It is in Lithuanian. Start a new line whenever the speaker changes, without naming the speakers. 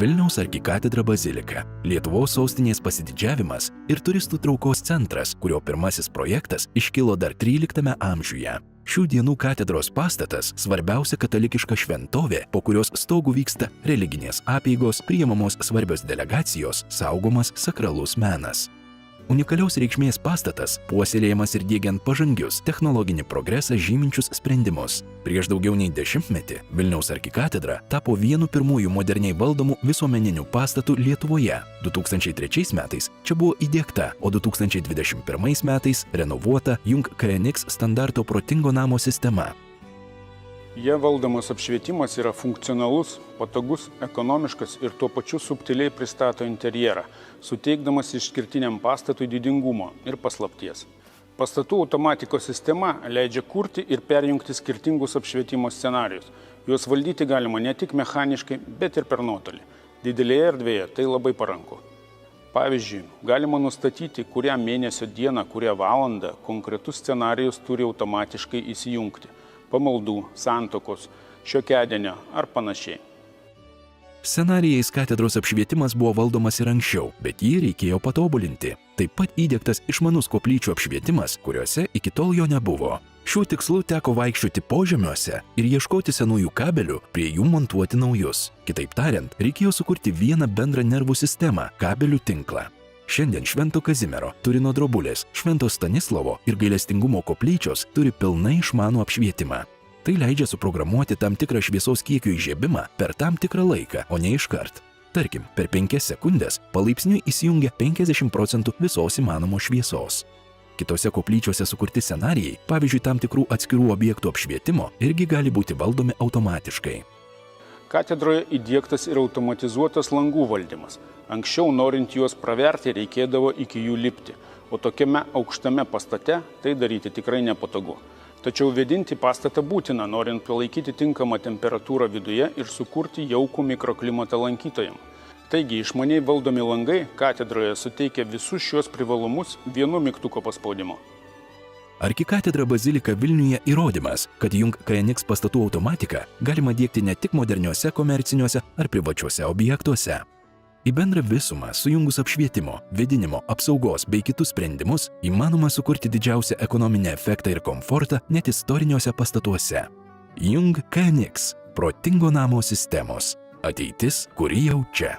Vilniaus arkikatedra bazilika – Lietuvos sostinės pasididžiavimas ir turistų traukos centras, kurio pirmasis projektas iškilo dar 13 amžiuje. Šių dienų katedros pastatas – svarbiausia katalikiška šventovė, po kurios stogų vyksta religinės apeigos, priimamos svarbios delegacijos, saugomas sakralus menas. Unikaliaus reikšmės pastatas puoselėjamas ir diegiant pažangius technologinį progresą žyminčius sprendimus. Prieš daugiau nei 10 metį Vilniaus arkikatedra tapo vienu pirmųjų moderniai valdomų visuomeninių pastatų Lietuvoje. 2003 metais čia buvo įdiegta, o 2021 metais renovuota Jung KNX standarto protingo namo sistema.
Jie valdomas apšvietimas yra funkcionalus, patogus, ekonomiškas ir tuo pačiu subtiliai pristato interjerą, suteikdamas išskirtiniam pastatui didingumo ir paslapties. Pastatų automatikos sistema leidžia kurti ir perjungti skirtingus apšvietimo scenarius. Juos valdyti galima ne tik mechaniškai, bet ir per nuotolį. Didelėje erdvėje tai labai paranku. Pavyzdžiui, galima nustatyti, kurią mėnesio dieną, kurią valandą konkretus scenarijus turi automatiškai įsijungti. Pamaldų, santokos, šiokiadienio ar panašiai.
Scenarijais katedros apšvietimas buvo valdomas ir anksčiau, bet jį reikėjo patobulinti. Taip pat įdiegtas išmanus koplyčių apšvietimas, kuriuose iki tol jo nebuvo. Šiuo tikslu teko vaikščioti požemiuose ir ieškoti senųjų kabelių, prie jų montuoti naujus. Kitaip tariant, reikėjo sukurti vieną bendrą nervų sistemą – kabelių tinklą. Šiandien Švento Kazimiero, Turino Drobulės, Švento Stanislovo ir Gailestingumo koplyčios turi pilnai išmanų apšvietimą. Tai leidžia suprogramuoti tam tikrą šviesos kiekio įžiebimą per tam tikrą laiką, o ne iškart. Tarkim, per 5 sekundės palaipsniui įsijungia 50% visos įmanomos šviesos. Kitose koplyčiose sukurti scenarijai, pavyzdžiui, tam tikrų atskirų objektų apšvietimo, irgi gali būti valdomi automatiškai.
Katedroje įdiegtas ir automatizuotas langų valdymas. Anksčiau, norint juos praverti, reikėdavo iki jų lipti, o tokiame aukštame pastate tai daryti tikrai nepatogu. Tačiau vėdinti pastatą būtina, norint palaikyti tinkamą temperatūrą viduje ir sukurti jaukų mikroklimatą lankytojams. Taigi, išmaniai valdomi langai katedroje suteikia visus šios privalumus vienu mygtuko paspaudimu.
Arkikatedra bazilika Vilniuje įrodymas, kad Jung KNX pastatų automatiką galima diegti ne tik moderniuose komerciniuose ar privačiuose objektuose. Į bendrą visumą sujungus apšvietimo, vėdinimo, apsaugos bei kitus sprendimus įmanoma sukurti didžiausią ekonominį efektą ir komfortą net istoriniuose pastatuose. Jung KNX – protingo namo sistemos. Ateitis, kuri jau čia.